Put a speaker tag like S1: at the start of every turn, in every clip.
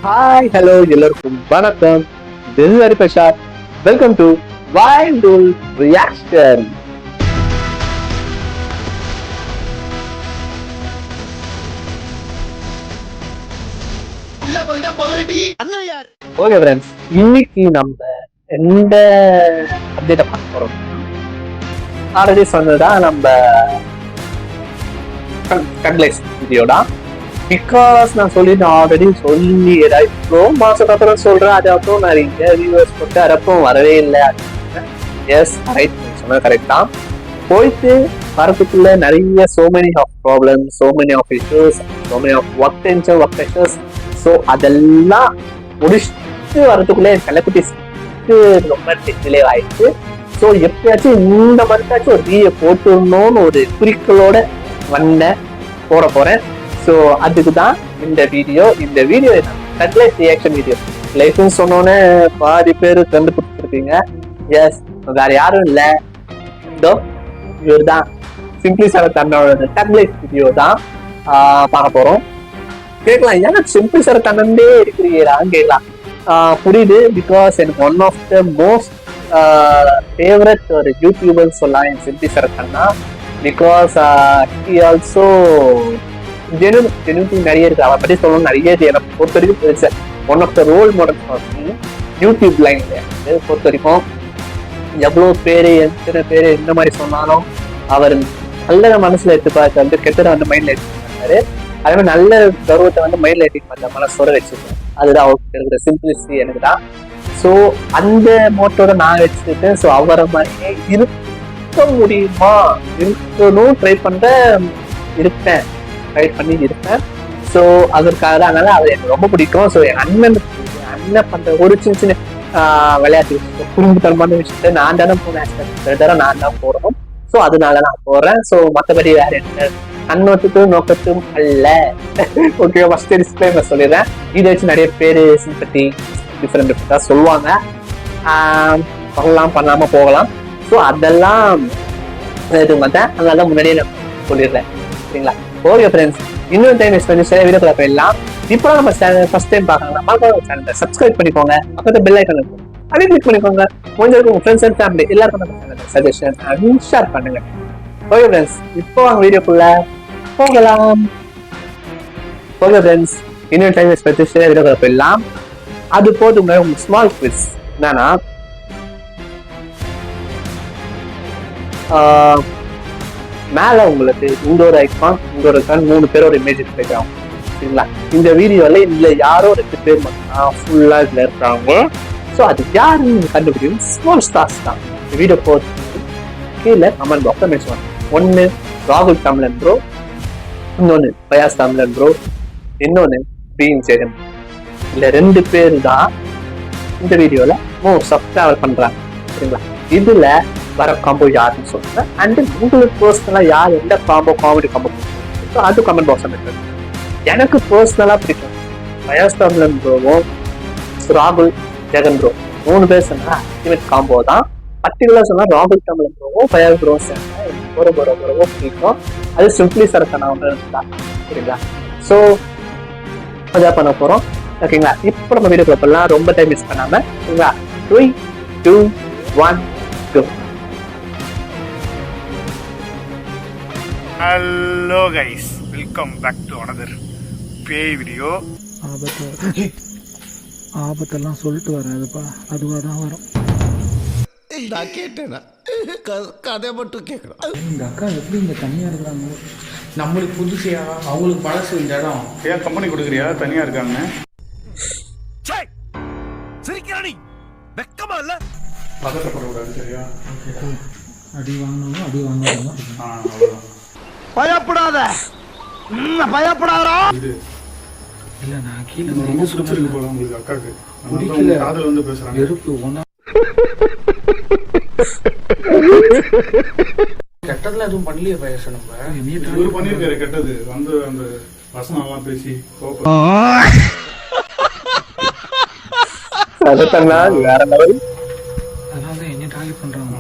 S1: Hi hello எல்லாருக்கும் வணக்கம். This is Hariprasad. Welcome to wild reaction. Okay friends, இன்னைக்கு நம்ம எந்த அப்டேட்டை பார்க்க போறோம்? ஆல்ரெடி சொன்னதுதான் நம்ம கட்லைஸ் வீடியோ தான். பிகாஸ் நான் சொல்லிட்டேன், ஆல்ரெடி சொல்லி இவ்வளோ மாசத்துக்கு அப்புறம் சொல்றேன். அது அப்புறம் நிறைய வியூவர்ஸ் போட்டு அதுக்கப்புறம் வரவே இல்லை. எஸ் ரைட், சொன்னது கரெக்ட் தான். போயிட்டு வரதுக்குள்ள நிறைய so many of problems, so many of issues, so many of work tension, work pressures. So அதெல்லாம் முடிச்சுட்டு வரதுக்குள்ளே என் கலைக்குட்டிஸ்க்கு ரொம்ப டிலே ஆயிடுச்சு. ஸோ எப்பயாச்சும் இந்த மந்த்தாச்சும் ஒரு வீடியோ போட்டுடணும்னு ஒரு குறிக்கோளோட போட போறேன். ஸோ அதுக்கு தான் இந்த வீடியோ கட்லைஸ் ரியாக்ஷன் வீடியோ. லைஃப்னு சொன்னோன்னே பாதி பேர் கண்டுபிடிச்சிருப்பீங்க. எஸ், வேற யாரும் இல்லை, இவர் தான் சிம்பிளி சார் தன்னோட கட்லைஸ் வீடியோ தான் பார்க்க போறோம். கேட்கலாம், ஏன்னா சிம்பிளி சார் தன்னே இருக்கிறீங்களான்னு கேட்கலாம். புரியுது, பிகாஸ் எனக்கு one of the most favourite ஒரு யூடியூபர் சொல்லலாம் என் சிம்பிளி சார் தன்னா. பிகாஸ் ஹி ஆல்சோ ஜெனுவிட்டி நிறைய இருக்கு. அவரை பற்றி சொல்லணும் நிறைய எனக்கு பொறுத்த வரைக்கும் one of the role model YouTube லைன்ல பொறுத்த வரைக்கும். எவ்வளோ பேர் எத்தனை பேர் இந்த மாதிரி சொன்னாலும் அவர் நல்ல மனசுல எடுத்து பார்த்து வந்து கெட்டதை வந்து மைண்ட்ல எடுத்து பார்த்தாரு. அதே மாதிரி நல்ல கௌரவத்தை வந்து மைண்ட்ல எடுத்து பார்த்த மனசோட வச்சிருக்கேன். அதுதான் அவருக்கு இருக்கிற சிம்பிளிசிட்டி எனக்கு தான். ஸோ அந்த மோட்டோட நான் வச்சுருக்கேன். ஸோ அவரை மாதிரியே இருக்க முடியுமா, இருக்கணும் ட்ரை இருப்பேன். ஸோ அதற்காக தான், அதனால அவர் எனக்கு ரொம்ப பிடிக்கும். ஸோ என் அண்ணன் பண்ற ஒரு சின்ன சின்ன விளையாட்டு குறும்புத்தனமான விஷயத்த நான் தானே போனேன், நான் தான் போறோம். ஸோ அதனால நான் போறேன். ஸோ மற்றபடி வேற என்ன கண்ணோட்டத்தும் நோக்கத்தும் அல்ல. ஓகே, ஃபர்ஸ்ட் டிஸ்க்ளைமர் சொல்லிடுறேன். இதை வச்சு நிறைய பேர் சிம்பத்தி டிஃப்ரெண்ட் சொல்லுவாங்க, பண்ணலாம் பண்ணாம போகலாம். ஸோ அதெல்லாம் மாட்டேன், அதனால முன்னாடியே நான் சொல்லிடுறேன். சரிங்களா? ஓகே ஃப்ரெண்ட்ஸ், இன்னொரு டைம் பண்ணி சில வீடியோக்களை போயிடலாம். இப்போ நம்ம சேனல் ஃபர்ஸ்ட் டைம் பார்க்கலாம், சேனலை சப்ஸ்கிரைப் பண்ணிக்கோங்க. பக்கத்து பெல் ஐக்கான் இருக்கும், அதே கிளிக் பண்ணிக்கோங்க. கொஞ்சம் உங்க ஃப்ரெண்ட்ஸ் அண்ட் ஃபேமிலி எல்லாருக்கும் நம்ம சேனலை சஜஷன் அண்ட் ஷேர் பண்ணுங்க. ஓகே ஃப்ரெண்ட்ஸ், இப்போ அவங்க வீடியோக்குள்ள போகலாம். ஓகே ஃப்ரெண்ட்ஸ், இன்னொரு டைம் பண்ணி சில வீடியோக்களை போயிடலாம். அது போதுங்க. உங்க ஸ்மால் குவிஸ் என்னன்னா, மேல உங்களுக்கு இண்டோர் ஐகான், இண்டோர் ஐகான் 3 பேரோட இமேஜ் கிடைக்கும். சரிங்களா? இந்த வீடியோல இதுல யாரோ 2 பேர் மட்டும் ஃபுல்லா இதுல இருக்காங்க. ஸோ அது யாருன்னு கண்டுபிடிக்கும். ஸ்மால் ஸ்டார்ஸ் தான். இந்த வீடியோ போட்டு கீழே கமெண்ட் பாக்ஸ்ல மென்ஷன். ஒன்னு ராகுல் தமிழன் ப்ரோ, இன்னொன்னு பயாஸ் தமிழன் ப்ரோ, இன்னொன்னு பீன் ஜெகன். இல்ல 2 பேர் தான் இந்த வீடியோல சப்ஸ்கிரைப் பண்றாங்க. சரிங்களா? இதுல வர காம்போ யாருன்னு சொல்லுங்க. அண்ட் உங்களுக்கு பர்சனலா யார் எந்த காமெடி காம்போ அது கமெண்ட் பாக்ஸ்ல இருக்கு. எனக்கு பர்சனலா பிடிக்கும் பயாஸ் தமிழன் ப்ரோவும் ராகுல் ஜெகன் ப்ரோ 3 பேர் சொன்னா அல்டிமேட் காம்போ தான். பர்டிகுலர் சொன்னா ராகுல் தமிழன் ப்ரோவும் பயாஸ் ப்ரோ சேர்ந்தா பிடிக்கும். அது சிம்பிளி சரக்கான ஒன்று தான். சரிங்களா? ஸோ அதான் பண்ண போறோம். ஓகேங்களா? இப்போ நம்ம வீடியோ பண்ணலாம், ரொம்ப டைம் மிஸ் பண்ணாம. சரிங்களா? 3, 2, 1 go.
S2: Hello guys, welcome back to another பேய் வீடியோ.
S3: ஆபத்தெல்லாம் சொல்லிட்டு வராதுப்பா, அதுவாக தான் வரும்.
S4: நான் கேட்டேனா கதை மட்டும் கேட்குறேன்.
S3: இந்த அக்கா எப்படி இங்கே தனியாக இருக்கிறாங்க? நம்மளுக்கு புதுசையா, அவங்களுக்கு பழசு இந்த இடம்.
S2: ஏன் கம்பெனி கொடுக்குறியா? தனியா இருக்காங்க. வெக்கமா இல்ல? பதட்டப்படக்கூடாது, சரியா?
S3: அடி வாங்கணும், அடி வாங்கணும்.
S2: அவ்வளோதான்.
S4: பயப்படாதா
S3: இல்லை, நான் கீழே
S2: ரொம்ப பிடிச்சிருக்கு போல உங்களுக்கு அக்காவுக்கு.
S3: பிடிக்கல,
S2: காதல் வந்து பேசுறாங்க.
S3: வெறுப்பு ஒன்றா. கெட்டதுல எதுவும் பண்ணலையே பயாச. நம்ம
S2: இவரு பண்ணிருக்காரு கெட்டது. வந்து அந்த வசனம் எல்லாம் பேசி
S1: வேற லெவல்.
S3: அதனால தான் என்ன டார்கெட் பண்றாங்க.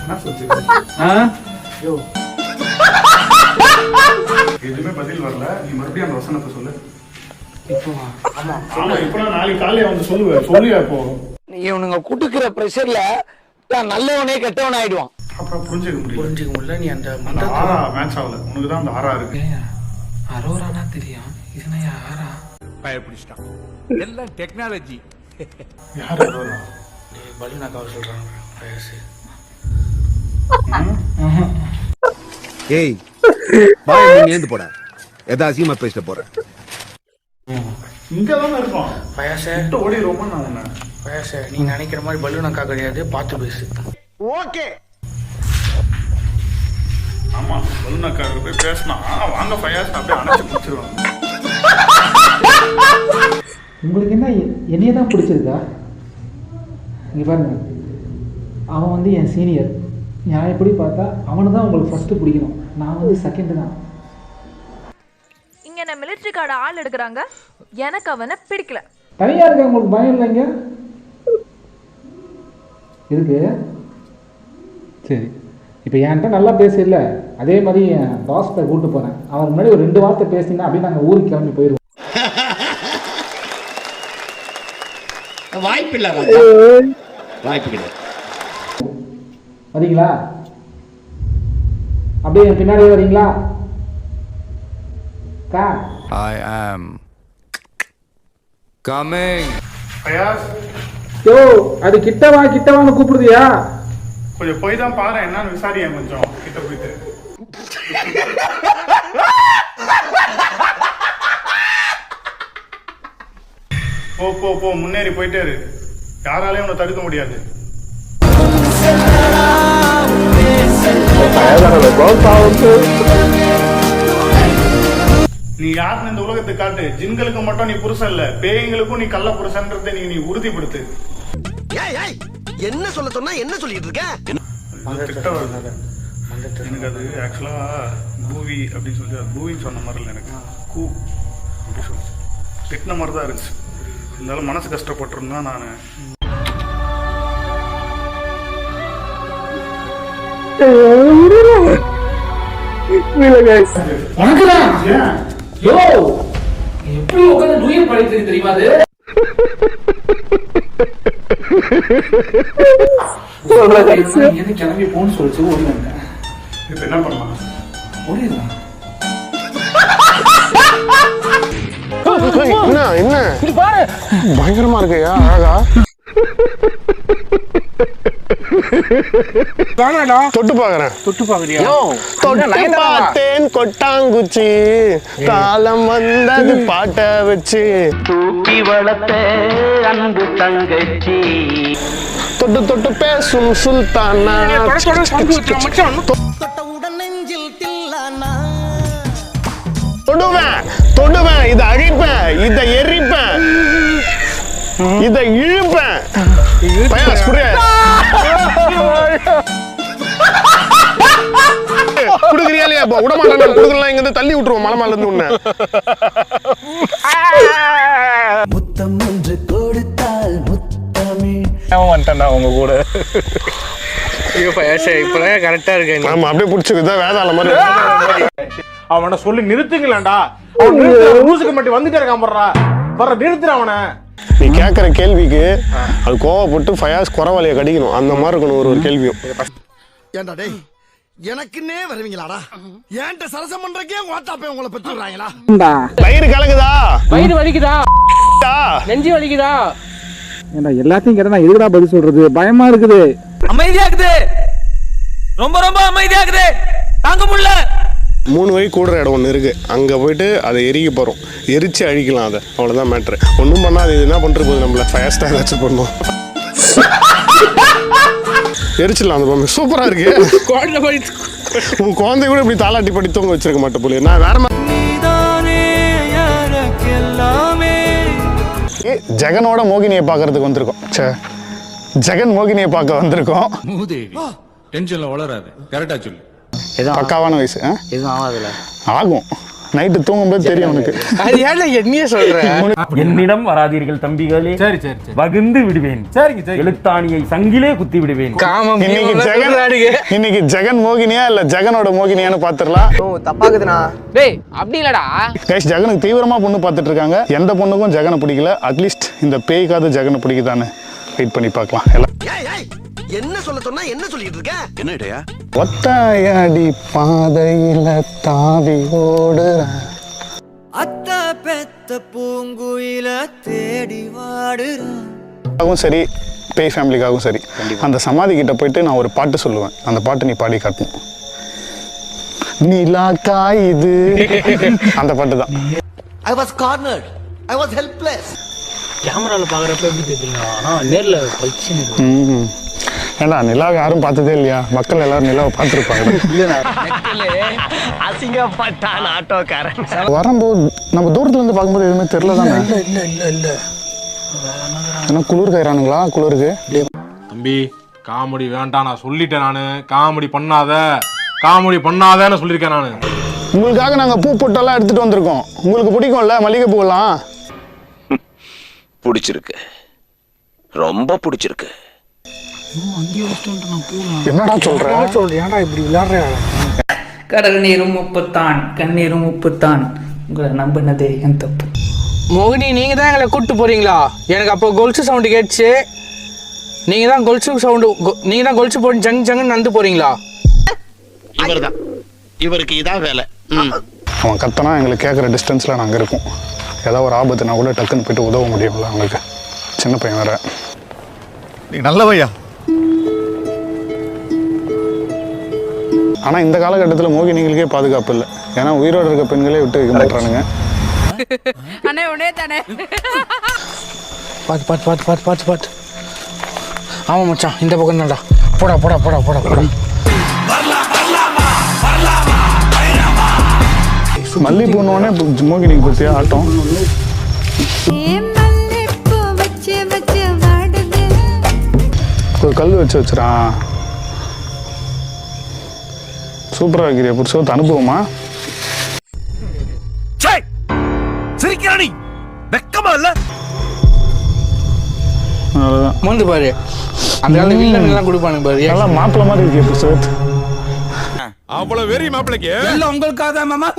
S2: என்ன சொல்றீங்க? எதுவுமே பதில் வரல. நீ மறுபடியும் அந்த வசனத்தை சொல்லு.
S3: இப்போ ஆமா
S2: ஆமா இப்போ நாளைக்கு காலையில வந்து சொல்லுவேன் இப்போ
S5: நீ இவனுங்க குடுக்குற ப்ரெஷர்ல தான் நல்லவனே கெட்டவன் ஆயிடுவான்.
S2: அப்புறம்
S3: புரிஞ்சுக்க முடியல. நீ அந்த
S2: அந்த ஆறா மேட்ச் ஆகல, உனக்கு தான் அந்த ஆறா இருக்கு.
S3: அரோரானா தெரியும், இதுனா யாரா?
S6: பயப்பிடிச்சிட்டான். எல்லாம் டெக்னாலஜி.
S2: யார் அரோரா?
S3: பலூனாக்காவை சொல்றாங்க வயசு.
S4: ஏய் பாய் நீ ஏந்து போடா, எதா அசிங்கமா பேசிட்டு போறேன்.
S2: இங்க தானே இருப்பான்
S3: வயசு.
S2: ஓடிடுவோமா நான் உன்னை?
S3: வயசு நீ நினைக்கிற மாதிரி பலூனாக்கா கிடையாது, பார்த்து பேசு.
S4: ஓகே
S2: ஆமா பலூனாக்காரர் போய் பேசினா வாங்க ஃபயாஸ் அப்படியே அணைச்சு பிடிச்சிருவாங்க.
S7: உங்களுக்கு என்ன என்னையே தான் பிடிச்சிருக்கா? இங்கே பாருங்க, அவன் வந்து என் சீனியர். நான் எப்படி பார்த்தா அவனை தான் உங்களுக்கு ஃபஸ்ட்டு பிடிக்கணும், நான் வந்து செகண்டு தான்.
S8: இங்க நான் மிலிட்டரி கார்டு ஆள் எடுக்கிறாங்க, எனக்கு அவனை பிடிக்கல.
S7: தனியாக இருக்க உங்களுக்கு பயம் இல்லைங்க? இருக்கு. சரி, இப்போ என்கிட்ட நல்லா பேசல, அதே மாதிரி என் பாஸ்கிட்ட கூப்பிட்டு போகிறேன். அவன் முன்னாடி ஒரு 2 வார்த்தை பேசினா அப்படியே நாங்கள் ஊருக்கு கிளம்பி போயிடுவோம்.
S4: வாய்ப்பு இல்ல, வாய்ப்பு கிடையாது.
S7: வரீங்களா? அப்படியே என் பின்னாடியே வரீங்களா? கா
S6: I am coming.
S2: ஃபயாஸ்
S7: யோ, அது கிட்டவான்னு கூப்பிடுதியா?
S2: கொஞ்சம் போய் தான் பாரு, என்னன்னு விசாரியா கொஞ்சம் கிட்ட போயிட்டு. போ போ போ முன்னேறி போயிட்டே இரு, யாராலையும் உன்னை தடுக்க முடியாது. நீ யாருன்னு இந்த உலகத்துக்கு காட்டு. ஜின்களுக்கு மட்டும் நீ புருஷன் இல்ல, பேய்களுக்கும் நீ கள்ள புருஷன்றதை நீ உறுதிப்படுத்து.
S4: என்ன சொல்ல சொன்னா என்ன சொல்லிட்டு இருக்க?
S2: திட்ட வருது எனக்கு. அது ஆக்சுவலா மூவி அப்படின்னு சொல்லி மூவின்னு சொன்ன மாதிரி இல்லை, எனக்கு கூ அப்படி சொல்லி திட்டின மாதிரி தான் இருந்துச்சு. இருந்தாலும் மனசு கஷ்டப்பட்டிருந்தா நான்
S3: யோ, எப்படி உட்காந்து டூயட் படித்து தெரியுமா? அது என்ன கிளம்பி போன்னு சொல்லிச்சு ஓடி வந்தேன்.
S2: இப்ப என்ன பண்ணலாம்?
S3: ஓடிடலாம்.
S9: என்ன பயங்கரமா இருக்கையா? அழகா தொட்டு பாக்குறேன்.
S3: தொட்டு பாக்குறியா?
S9: தொட்டு பார்த்தேன் கொட்டாங்குச்சி, காலம் வந்தது பாட்ட வச்சு,
S5: தூக்கி வளர்த்த அன்பு தங்கச்சி,
S9: தொட்டு தொட்டு பேசும் சுல்தானா, தொடுவேன், இதை அழிப்பேன், இதை எரிப்பேன், இதை இழுப்பேன். குடுக்குறியா இல்லையா? விடமாட்டேன், குடுக்கலாம். இங்க இருந்து தள்ளி விட்டுருவோம் மலை மேல இருந்து. உன்ன
S4: முத்தம் ஒன்று கொடுத்தால் முத்தமே
S1: வந்துட்டேன்டா உங்க கூட. இப்பதான் கரெக்டா இருக்கு.
S9: ஆமா, அப்படியே பிடிச்சிருக்கு வேதாள மாதிரி.
S10: அவனை சொல்லி நிறுத்துங்களேன்டா. அவன் ஊசுக்கு மட்டும் வந்துட்டே இருக்கான். வர்ற நிறுத்துற அவனை.
S9: நீ கேட்குற கேள்விக்கு அது கோவப்பட்டு ஃபயாஸ் குறவாளியை கடிக்கணும். அந்த மாதிரி இருக்கணும் ஒரு கேள்வியும்.
S4: ஏண்டா டேய், எனக்குன்னே வருவீங்களாடா? ஏன்ட்ட சரசம் பண்றக்கே வாட்டாப்பே உங்களை பெற்றுறாங்களா?
S9: வயிறு கலக்குதா?
S3: வயிறு வலிக்குதா? நெஞ்சு வலிக்குதா?
S7: ஏண்டா எல்லாத்தையும் கேட்டா நான் எதுக்குடா பதில் சொல்றது? பயமா இருக்குது.
S5: அமைதியாக்குது, ரொம்ப ரொம்ப அமைதியாக்குது, தாங்க முடியல.
S9: 3 வழி கூடுற இடம் ஒன்று இருக்கு, அங்கே போயிட்டு அதை எரிக்க போகிறோம். எரிச்சு அழிக்கலாம் அதை, அவ்வளோதான் மேட்ரு. ஒன்றும் பண்ணால் அது என்ன பண்ணுறது போகுது, நம்மள ஃபயாஸ்டாக ஏதாச்சும் பண்ணுவோம். எரிச்சிடலாம் அந்த பொம்மை. சூப்பராக இருக்கு. உன் குழந்தை கூட இப்படி தாளாட்டி படி தூங்க வச்சிருக்க மாட்டேன் போல. நான் வேற ஜெகனோட மோகினியை பார்க்கறதுக்கு வந்திருக்கோம். ஜெகன் மோகினியை பார்க்க வந்திருக்கோம்.
S6: டென்ஷன்ல வளராது, கரெக்டா சொல்லு.
S9: பக்காவான வயசு.
S5: எதுவும் ஆகாதுல
S9: ஆகும். நைட்டு தூங்கும்போது தெரியும் உனக்கு.
S3: அது ஏன்டா என்னையே சொல்றேன்?
S11: என்னிடம் வராதீர்கள் தம்பிகளே,
S10: சரி சரி சரி
S11: வகுந்து விடுவேன்.
S10: சரிங்க சரி.
S11: எழுத்தாணியை சங்கிலே குத்தி விடுவேன்.
S3: காமம்
S9: இன்னைக்கு ஜெகன் மோகினியா இல்ல ஜெகனோட மோகினியான்னு பாத்துடலாம்.
S5: தப்பாக்குதுண்ணா. டேய் அப்படி இல்லடா.
S9: கைஸ், ஜெகனுக்கு தீவிரமா பொண்ணு பார்த்துட்டு இருக்காங்க. எந்த பொண்ணுக்கும் ஜெகனை பிடிக்கல. அட்லீஸ்ட் இந்த பேய்க்காவது ஜெகனை பிடிக்குதான்னு வெயிட் பண்ணி பார்க்கலாம். எல்லாம்
S4: என்ன சொல்ல சொன்னா என்ன சொல்லிட்டு இருக்க? என்ன இடையா?
S9: ஒத்தையடி பாதையில தாவி ஓடுற
S5: அத்த பெத்த பூங்குயில தேடி
S9: வாடுறான். சரி, பேய் ஃபேமிலிக்காகவும் சரி, அந்த சமாதி கிட்ட போயிட்டு நான் ஒரு பாட்டு சொல்லுவேன். அந்த பாட்டு நீ பாடி காட்டணும். நிலா காயுது, அந்த பாட்டு தான்.
S4: I was cornered. I was helpless.
S3: கேமரால பாக்குறப்ப எப்படி தெரியுங்க, ஆனா நேர்ல பளிச்சுன்னு.
S9: ஏண்டா நிலாவை யாரும் பார்த்ததே இல்லையா? மக்கள் எல்லாரும் நிலாவை பார்த்துருப்பாங்க.
S5: அசிங்கப்பட்டான் ஆட்டோக்காரன்.
S9: வரும்போது நம்ம தூரத்துல இருந்து பார்க்கும்போது எதுவுமே தெரியல தானே.
S3: இல்ல
S9: ஏன்னா குளிர் கைறானுங்களா? குளிருக்கு
S10: தம்பி காமெடி வேண்டாம், நான் சொல்லிட்டேன். நானு காமெடி பண்ணாதேன்னு சொல்லியிருக்கேன் நானு.
S9: உங்களுக்காக நாங்க பூ பொட்டெல்லாம் எடுத்துட்டு வந்திருக்கோம். உங்களுக்கு பிடிக்கும்ல மல்லிகை பூவெல்லாம்?
S5: பிடிச்சிருக்கு, ரொம்ப பிடிச்சிருக்கு.
S9: என்னடா சொல்ற?
S3: ஏன்டா இப்படி விளையாடுற?
S7: கடல் நீரும் உப்புத்தான், கண்ணீரும் உப்புத்தான். உங்களை நம்பினதே என் தப்பு.
S3: மோகினி, நீங்க தான் எங்களை கூப்பிட்டு போறீங்களா? எனக்கு அப்போ கொலுசு சவுண்டு கேட்டுச்சு. நீங்க தான் கொலுசு போட்டு ஜங் ஜங்குன்னு நடந்து போறீங்களா?
S4: இவர்தான், இவருக்கு இதான் வேலை.
S9: அவன் கத்தனா எங்களுக்கு கேட்குற டிஸ்டன்ஸில் நாங்கள் இருக்கோம். ஏதாவது ஒரு ஆபத்துனா கூட டக்குன்னு போயிட்டு உதவ முடியும்ல அவங்களுக்கு. சின்ன பையன் வேற.
S4: நீ நல்லவையா.
S9: ஆனால் இந்த காலகட்டத்தில் மோகினிகளுக்கே பாதுகாப்பு இல்லை. ஏன்னா உயிரோடு இருக்க பெண்களே விட்டு வைக்க மாட்டானுங்க.
S3: பாத்து. ஆமா மச்சான், இந்த பக்கம் தான்டா. போடா.
S9: மல்லிப்பூனோடனே மோகினிக்கு பற்றியா ஆட்டம். ஒரு கல் வச்சுறான். சூப்பராக வைக்கிறிய புருஷத்து அனுபவமா?
S4: சிரிக்கிறானி வெக்கமா இல்ல?
S3: வந்து பாரு, அந்த காலத்துல வில்லன் எல்லாம் கொடுப்பானுங்க பாரு.
S9: நல்லா மாப்பிள்ள மாதிரி இருக்கிய புருஷத்து.
S6: அவ்வளவு வெறி மாப்பிளைக்கு
S3: எல்லாம் உங்களுக்காக தான் மாமா.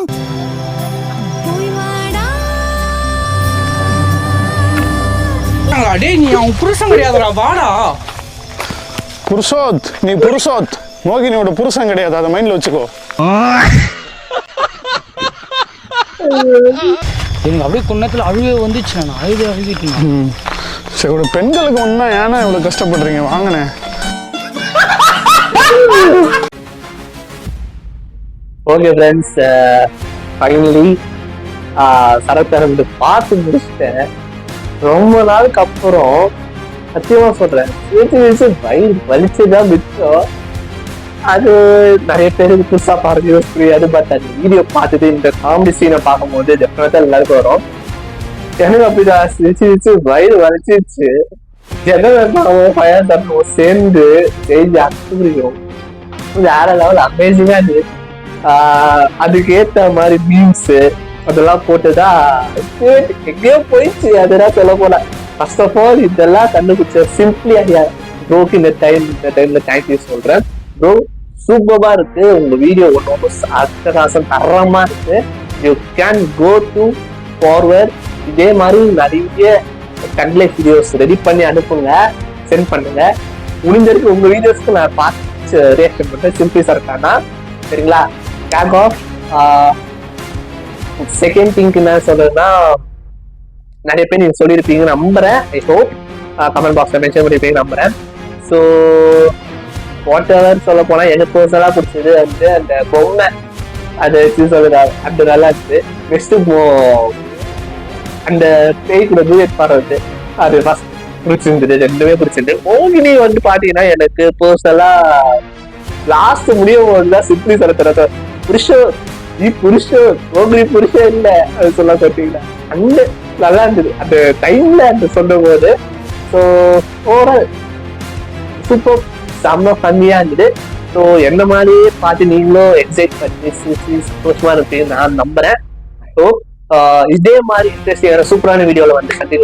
S3: டேய், நீ அவன் புருஷன் கிடையாதுடா, வாடா.
S9: புருஷோத், நீ புருஷோத். மோகினியோட புருஷன் கிடையாது, அதை மைண்ட்ல வச்சுக்கோ.
S3: எனக்கு அப்படியே குன்னத்துல அழுவே வந்துச்சு. நான் அழுகிட்டேன்.
S9: சரி, ஒரு பெண்களுக்கு ஒன்றா ஏன்னா இவ்வளோ கஷ்டப்படுறீங்க? வாங்கினே.
S1: ஓகே ஃப்ரெண்ட்ஸ், ஃபைனலி சரத்தரந்து பார்த்து முடிச்சிட்டேன். ரொம்ப நாளுக்கு அப்புறம் சத்தியமா சொல்றேன், வயிறு வலிச்சுதான் மிச்சம். அது நிறைய பேருக்கு புதுசா பார்க்க புரியாது. பட் அந்த வீடியோ பார்த்துட்டு இந்த காமெடி சீனை பார்க்கும்போது டெஃபினட்டா எல்லாருக்கும் வரும். எனக்கு அப்படிதான் சிரிச்சு வயிறு வலிச்சிருச்சு. ஜனவரி சேர்ந்து செஞ்சு அனுப்பியும் வேற லெவல் அமேசிங்கா இருந்துச்சு. அதுக்கு ஏத்த மாதிரி மீம்ஸ் அதெல்லாம் போட்டுதான் எங்கேயோ போயிடுச்சு. அதெல்லாம் சொல்ல போல. ஃபர்ஸ்ட் ஆஃப் ஆல் இதெல்லாம் கண்டுபிடிச்ச சிம்பிளி ஐயா ப்ரோக்கு இந்த டைம்ல தேங்க்யூ சொல்றேன் ப்ரோ. சூப்பரா இருக்கு உங்க வீடியோ. ஒன்று அட்டகாசம் தரமா இருக்கு. You can go to forward. இதே மாதிரி நிறைய கண்ட்லைஃப் வீடியோஸ் ரெடி பண்ணி அனுப்புங்க, சென்ட் பண்ணுங்க. முடிஞ்சிருக்கு உங்க வீடியோஸ்க்கு நான் பார்த்து ரியாக்ஷன் பண்றேன். சிம்பிளி சரக்கானா சரிங்களா? Take off. செகண்ட் திங்க் என்ன சொல்றதுன்னா, நிறைய பேர் நீங்க சொல்லியிருப்பீங்க நம்புறேன். ஐ ஹோப் கமெண்ட் பாக்ஸ்ல மென்ஷன் பண்ணிருப்பீங்க நம்புறேன். ஸோ வாட் எவர் சொல்ல போனா எனக்கு பர்சனலா பிடிச்சது வந்து அந்த பொம்மை, அது சொல்றது அந்த நல்லா இருந்துச்சு. நெக்ஸ்ட் அந்த பேய் கூட டூயட் பாடுறது அது ஃபர்ஸ்ட் பிடிச்சிருந்தது. ரெண்டுமே பிடிச்சிருந்து. மோகினி வந்து பாத்தீங்கன்னா எனக்கு பர்சனலா லாஸ்ட் முடியும் போதுதான் சிம்பிளி சரத்தரத்தை புருஷன் நீ புருஷன் மோகினி புருஷன் இல்ல அது சொல்ல பார்த்தீங்களா, அந்த நல்லா இருந்தது அந்த டைம்ல அந்த சொல்லும் போது. ஸோ ஓவரால் சூப்பர் செம்ம ஃபன்னியா இருந்தது. ஸோ என்ன மாதிரியே பார்த்து நீங்களும் எக்ஸைட் பண்ணி சந்தோஷமா இருப்பீங்க நான் நம்புறேன். ஸோ இதே மாதிரி இன்ட்ரெஸ்டிங்கான சூப்பரான வீடியோல வந்து சந்திக்க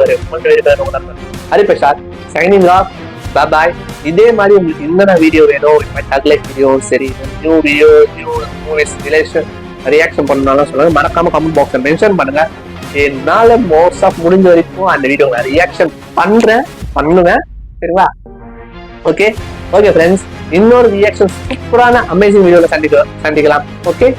S1: ஹரிபிரசாத் சைனிங் ஆஃப். பாய். இதே மாதிரி உங்களுக்கு என்னென்ன வீடியோ வேணும், டக்லைட் வீடியோ சரி, new video, new movies relation reaction பண்ணாலும் சொல்லுங்க. மறக்காம கமெண்ட் பாக்ஸ்ல மென்ஷன் பண்ணுங்க. என்னால மோஸ்ட் ஆஃப் முடிஞ்ச வரைக்கும் அந்த வீடியோ ரியாக்ஷன் பண்ணுவேன். சரிங்களா? ஓகே ஃப்ரெண்ட்ஸ், இன்னொரு ரியாக்ஷன் சூப்பரான அமேசிங் வீடியோல சந்திக்கலாம். ஓகே.